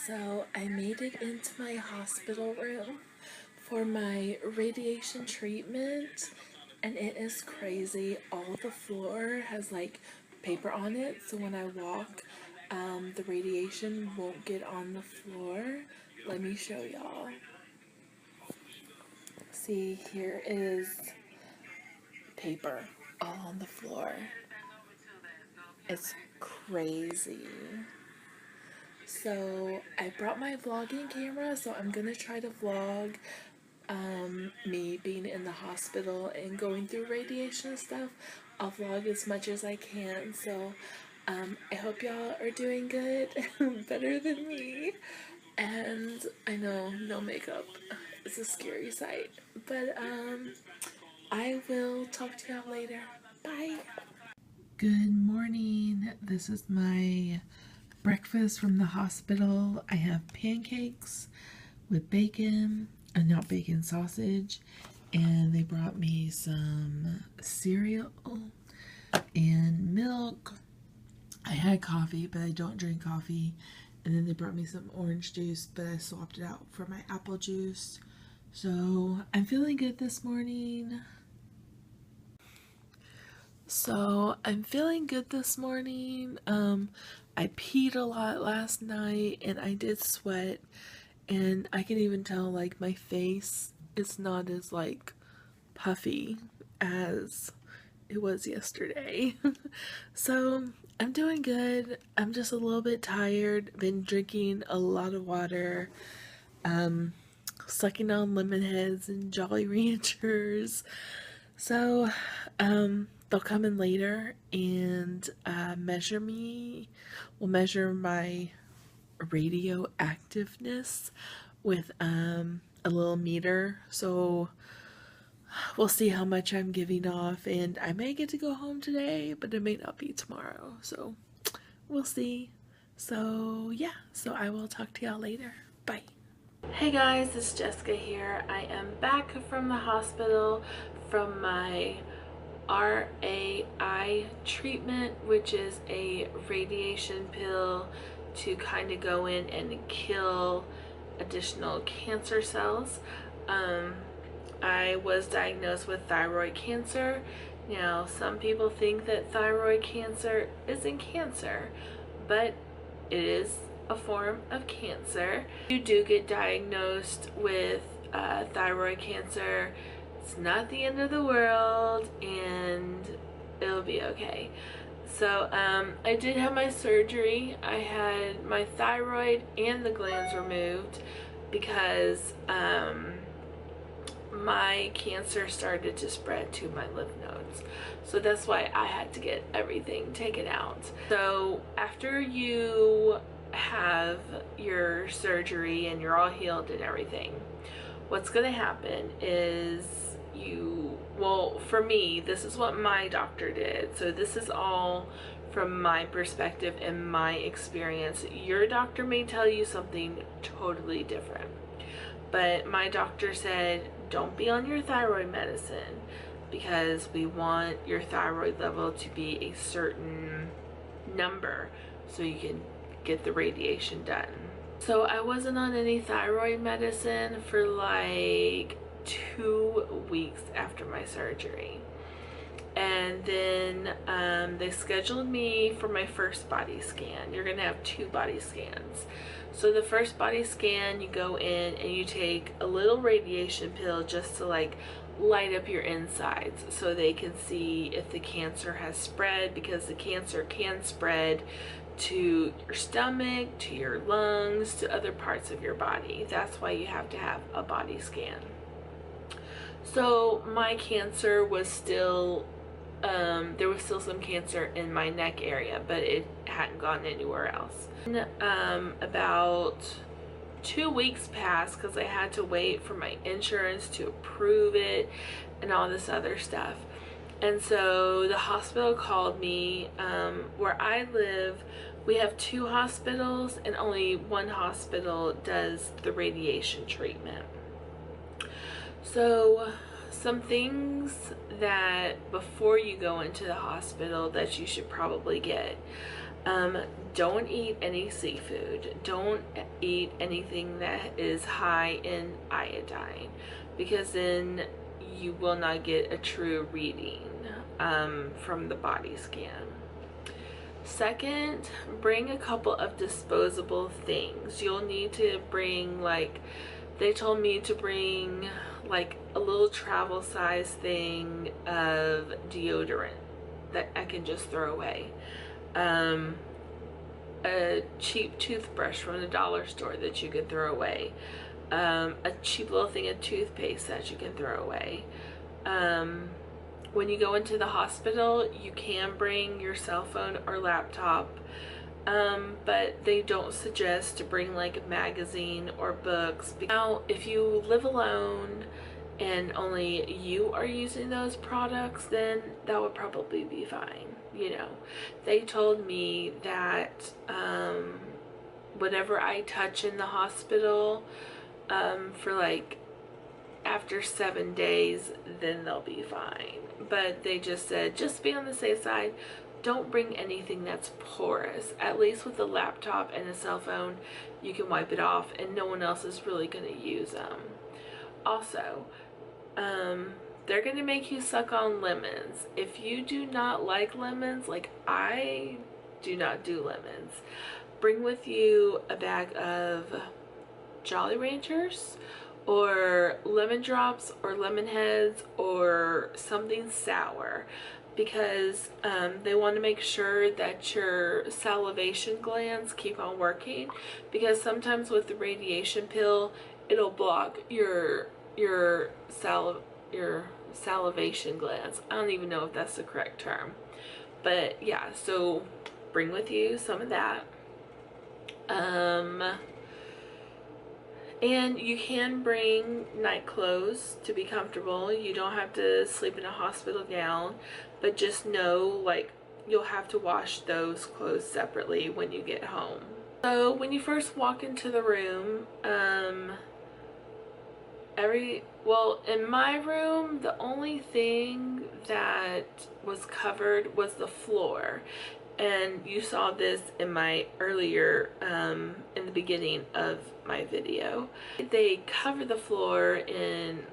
So I made it into my hospital room for my radiation treatment, and it is crazy. All the floor has like paper on it, so when I walk, the radiation won't get on the floor. Let me show y'all. See, here is paper all on the floor. It's crazy. So I brought my vlogging camera, so I'm gonna try to vlog me being in the hospital and going through radiation and stuff. I'll vlog as much as I can, so I hope y'all are doing good, better than me. And I know no makeup is a scary sight, but I will talk to y'all later. Bye. Good morning. This is my breakfast from the hospital. I have pancakes with bacon, not bacon, sausage, and they brought me some cereal and milk. I had coffee, but I don't drink coffee. And then they brought me some orange juice, but I swapped it out for my apple juice. So I'm feeling good this morning. I peed a lot last night and I did sweat, and I can even tell like my face is not as like puffy as it was yesterday. So I'm doing good. I'm just a little bit tired. Been drinking a lot of water, sucking on lemon heads and Jolly Ranchers. So they'll come in later and measure my radioactiveness with a little meter. So we'll see how much I'm giving off, and I may get to go home today, but it may not be tomorrow. So we'll see. So yeah, so I will talk to y'all later. Bye. Hey guys, it's Jessica here. I am back from the hospital from my RAI treatment, which is a radiation pill to kind of go in and kill additional cancer cells. I was diagnosed with thyroid cancer. Now, some people think that thyroid cancer isn't cancer, but it is a form of cancer. You do get diagnosed with thyroid cancer. It's not the end of the world, and it'll be okay. So I did have my surgery. I had my thyroid and the glands removed because my cancer started to spread to my lymph nodes. So that's why I had to get everything taken out. So after you have your surgery and you're all healed and everything, what's going to happen is well, for me, this is what my doctor did. So this is all from my perspective and my experience. Your doctor may tell you something totally different, but my doctor said, don't be on your thyroid medicine because we want your thyroid level to be a certain number so you can get the radiation done. So I wasn't on any thyroid medicine for like 2 weeks after my surgery, and then they scheduled me for my first body scan. You're gonna have 2 body scans. So the first body scan, you go in and you take a little radiation pill just to like light up your insides so they can see if the cancer has spread, because the cancer can spread to your stomach, to your lungs, to other parts of your body. That's why you have to have a body scan. So my cancer was still, there was still some cancer in my neck area, but it hadn't gone anywhere else. About 2 weeks passed because I had to wait for my insurance to approve it and all this other stuff. And so the hospital called me. Where I live, we have 2 hospitals, and only one hospital does the radiation treatment. So some things that before you go into the hospital that you should probably get. Um, don't eat any seafood. Don't eat anything that is high in iodine, because then you will not get a true reading from the body scan. Second, bring a couple of disposable things. You'll need to bring, like, they told me to bring like a little travel size thing of deodorant that I can just throw away. A cheap toothbrush from the dollar store that you can throw away. A cheap little thing of toothpaste that you can throw away. When you go into the hospital, you can bring your cell phone or laptop, but they don't suggest to bring like a magazine or books. Now, if you live alone and only you are using those products, then that would probably be fine. You know, they told me that whatever I touch in the hospital for like after 7 days, then they'll be fine. But they just said, just be on the safe side. Don't bring anything that's porous. At least with a laptop and a cell phone, you can wipe it off and no one else is really going to use them. Also, they're going to make you suck on lemons. If you do not like lemons, like I do not do lemons, bring with you a bag of Jolly Ranchers or lemon drops or lemon heads or something sour, because they want to make sure that your salivation glands keep on working, because sometimes with the radiation pill it'll block your salivation glands. I don't even know if that's the correct term, but yeah, so bring with you some of that. And you can bring night clothes to be comfortable. You don't have to sleep in a hospital gown, but just know, like, you'll have to wash those clothes separately when you get home. So when you first walk into the room, in my room, the only thing that was covered was the floor. And you saw this in my earlier, in the beginning of my video. They cover the floor in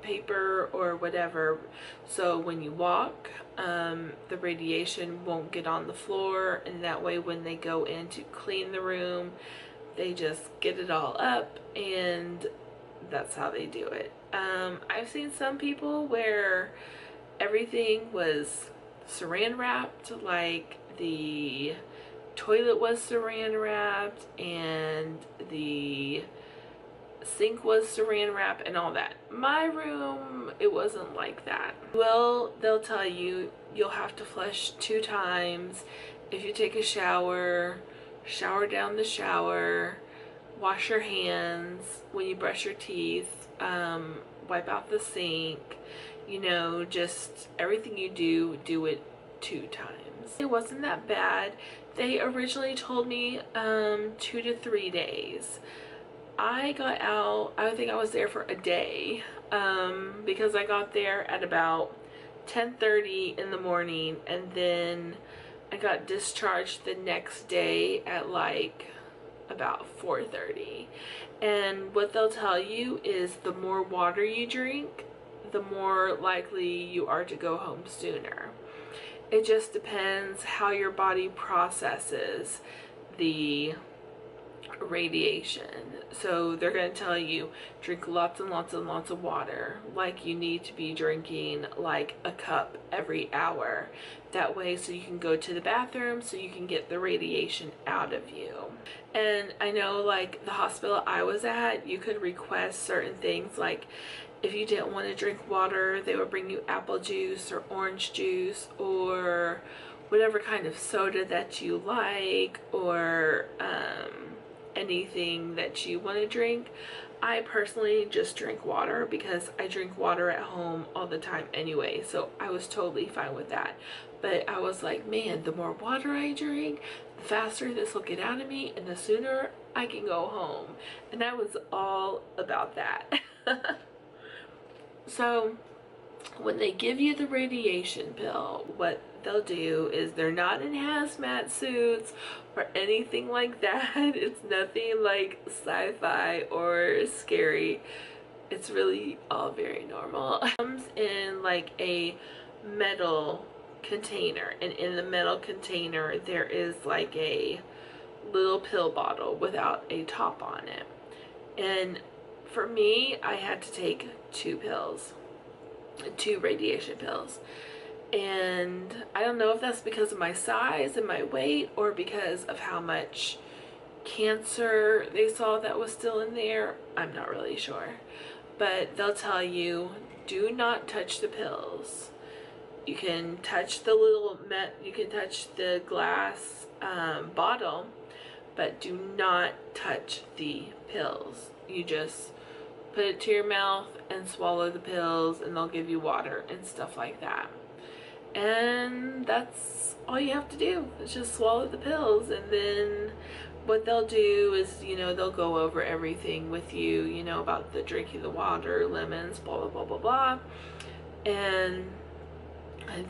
paper or whatever, so when you walk, the radiation won't get on the floor, and that way when they go in to clean the room, they just get it all up, and that's how they do it. I've seen some people where everything was saran wrapped, like the toilet was saran wrapped and the sink was saran wrapped and all that. My room, it wasn't like that. Well, they'll tell you you'll have to flush 2 times. If you take a shower, shower down the shower, wash your hands when you brush your teeth, wipe out the sink, you know, just everything you do it 2 times. It wasn't that bad. They originally told me 2 to 3 days. I got out, I think I was there for a day, because I got there at about 10:30 in the morning, and then I got discharged the next day at like about 4:30. And what they'll tell you is the more water you drink, the more likely you are to go home sooner. It just depends how your body processes the radiation. So they're going to tell you drink lots and lots and lots of water, like you need to be drinking like a cup every hour. That way, so you can go to the bathroom, so you can get the radiation out of you. And I know, like the hospital I was at, you could request certain things, like if you didn't want to drink water, they would bring you apple juice or orange juice or whatever kind of soda that you like, or anything that you want to drink. I personally just drink water because I drink water at home all the time anyway, so I was totally fine with that. But I was like, man, the more water I drink, the faster this will get out of me and the sooner I can go home. And I was all about that. So when they give you the radiation pill, what they'll do is they're not in hazmat suits or anything like that. It's nothing like sci-fi or scary. It's really all very normal. It comes in like a metal container, and in the metal container there is like a little pill bottle without a top on it. And for me, I had to take 2 radiation pills. And I don't know if that's because of my size and my weight, or because of how much cancer they saw that was still in there. I'm not really sure. But they'll tell you, do not touch the pills. You can touch the you can touch the glass bottle, but do not touch the pills. You just put it to your mouth and swallow the pills, and they'll give you water and stuff like that. And that's all you have to do, is just swallow the pills. And then what they'll do is, you know, they'll go over everything with you, you know, about the drinking the water, lemons, blah, blah, blah, blah, blah. And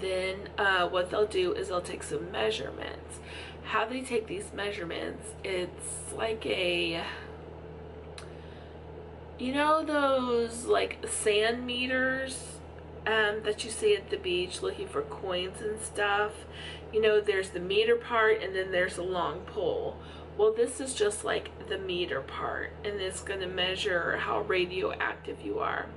then what they'll do is they'll take some measurements. How they take these measurements, it's like a, you know, those like sand meters that you see at the beach looking for coins and stuff. You know, there's the meter part and then there's a long pole. Well, this is just like the meter part, and it's going to measure how radioactive you are.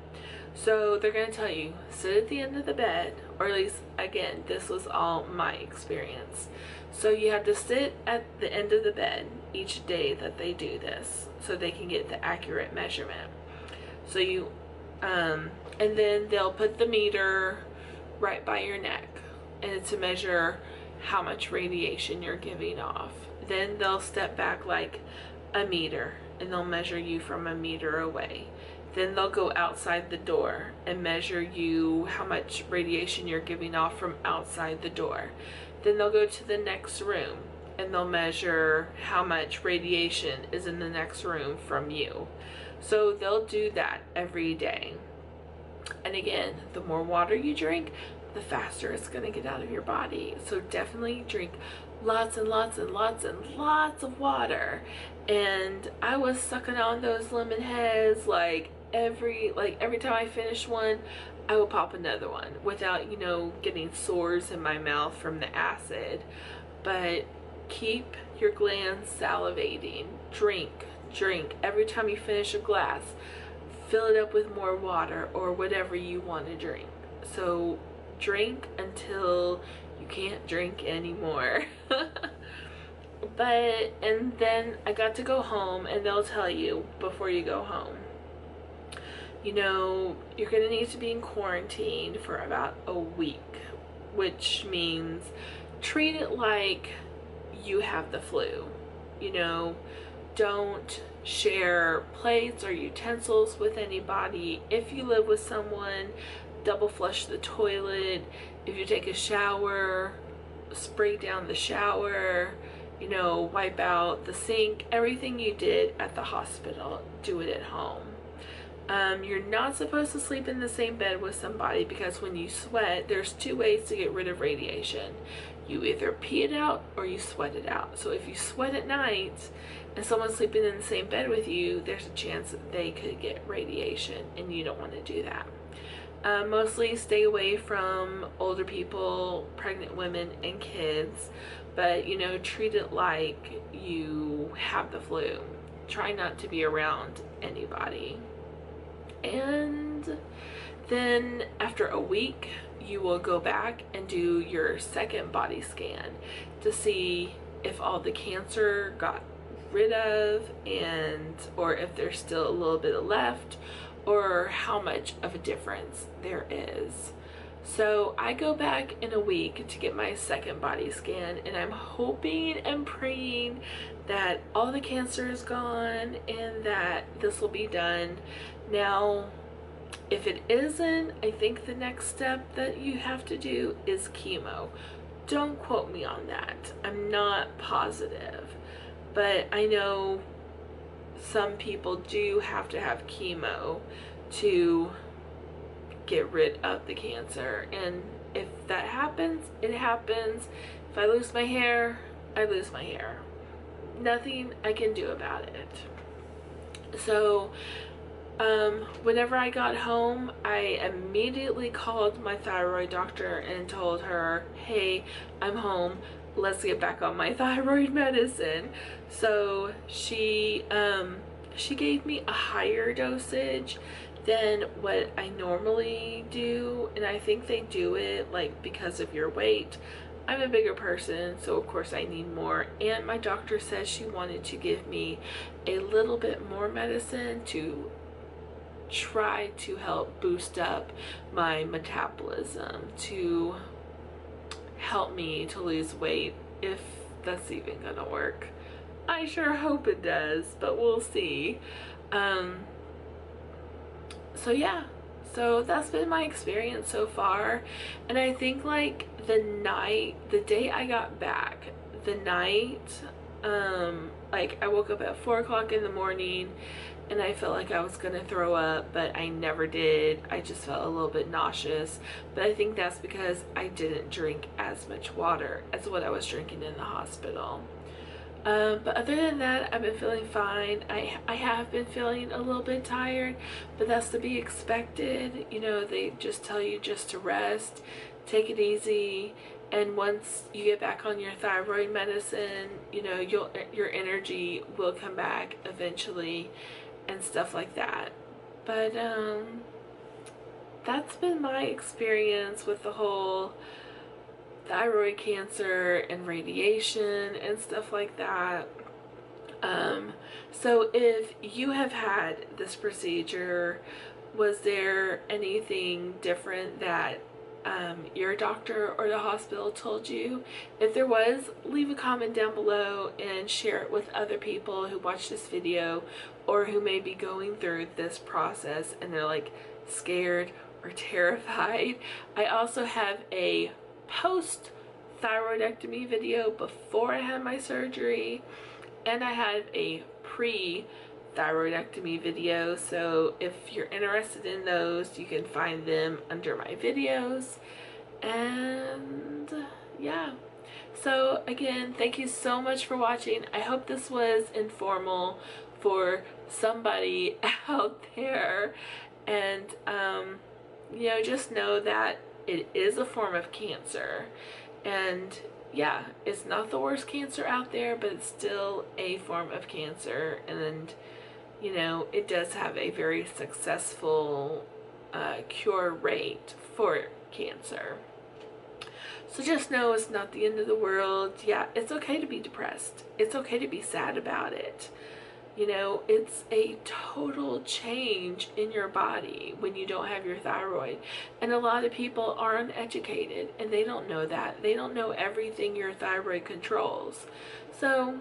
So they're going to tell you, sit at the end of the bed, or at least, again, this was all my experience. So you have to sit at the end of the bed each day that they do this, so they can get the accurate measurement. So you, and then they'll put the meter right by your neck, and it's to measure how much radiation you're giving off. Then they'll step back like a meter, and they'll measure you from a meter away. Then they'll go outside the door and measure you how much radiation you're giving off from outside the door. Then they'll go to the next room and they'll measure how much radiation is in the next room from you. So they'll do that every day. And again, the more water you drink, the faster it's going to get out of your body. So definitely drink lots and lots and lots and lots of water. And I was sucking on those lemon heads like every time I finished one, I would pop another one without, you know, getting sores in my mouth from the acid. But keep your glands salivating. Drink every time you finish a glass. Fill it up with more water or whatever you want to drink. So drink until you can't drink anymore. And then I got to go home, and they'll tell you before you go home, you know, you're gonna need to be in quarantine for about a week, which means treat it like you have the flu. You know, don't share plates or utensils with anybody. If you live with someone, double flush the toilet. If you take a shower, spray down the shower. You know, wipe out the sink. Everything you did at the hospital, do it at home. You're not supposed to sleep in the same bed with somebody, because when you sweat, there's 2 ways to get rid of radiation. You either pee it out or you sweat it out. So if you sweat at night and someone's sleeping in the same bed with you, there's a chance that they could get radiation, and you don't want to do that. Mostly stay away from older people, pregnant women, and kids. But, you know, treat it like you have the flu. Try not to be around anybody. And then after a week, you will go back and do your second body scan to see if all the cancer got rid of, and or if there's still a little bit left, or how much of a difference there is. So I go back in a week to get my second body scan, and I'm hoping and praying that all the cancer is gone and that this will be done. Now, if it isn't, I think the next step that you have to do is chemo. Don't quote me on that. I'm not positive, but I know some people do have to have chemo to get rid of the cancer. And if that happens, it happens. If I lose my hair, I lose my hair. Nothing I can do about it. So whenever I got home, I immediately called my thyroid doctor and told her, hey, I'm home, let's get back on my thyroid medicine. So she gave me a higher dosage than what I normally do, and I think they do it like because of your weight. I'm a bigger person, so of course I need more, and my doctor says she wanted to give me a little bit more medicine to try to help boost up my metabolism, to help me to lose weight, if that's even gonna work. I sure hope it does, but we'll see. So yeah, so that's been my experience so far. And I think like the day I got back, the night, like I woke up at 4 o'clock in the morning and I felt like I was gonna throw up, but I never did. I just felt a little bit nauseous, but I think that's because I didn't drink as much water as what I was drinking in the hospital. But other than that, I've been feeling fine. I have been feeling a little bit tired, but that's to be expected. You know, they just tell you just to rest, take it easy, and once you get back on your thyroid medicine, you know, your energy will come back eventually and stuff like that. But that's been my experience with the whole thyroid cancer and radiation and stuff like that. So if you have had this procedure, was there anything different that your doctor or the hospital told you? If there was, leave a comment down below and share it with other people who watch this video or who may be going through this process and they're like scared or terrified. I also have a post thyroidectomy video before I had my surgery, and I have a pre thyroidectomy video, so if you're interested in those, you can find them under my videos. And yeah, so again, thank you so much for watching. I hope this was informal for somebody out there, and you know, just know that it is a form of cancer, and yeah, it's not the worst cancer out there, but it's still a form of cancer, and you know, it does have a very successful cure rate for cancer. So just know it's not the end of the world. Yeah, it's okay to be depressed. It's okay to be sad about it. You know, it's a total change in your body when you don't have your thyroid. And a lot of people are uneducated and they don't know that. They don't know everything your thyroid controls. So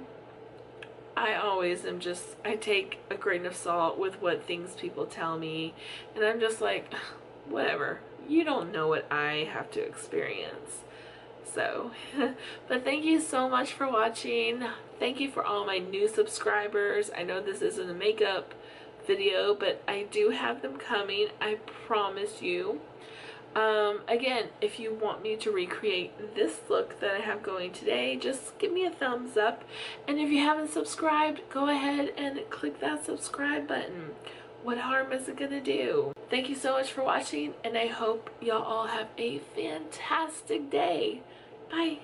I always am just, I take a grain of salt with what things people tell me. And I'm just like, whatever. You don't know what I have to experience. So, but thank you so much for watching. Thank you for all my new subscribers. I know this isn't a makeup video, but I do have them coming, I promise you. Again, if you want me to recreate this look that I have going today, just give me a thumbs up. And if you haven't subscribed, go ahead and click that subscribe button. What harm is it gonna do? Thank you so much for watching, and I hope y'all all have a fantastic day. Bye.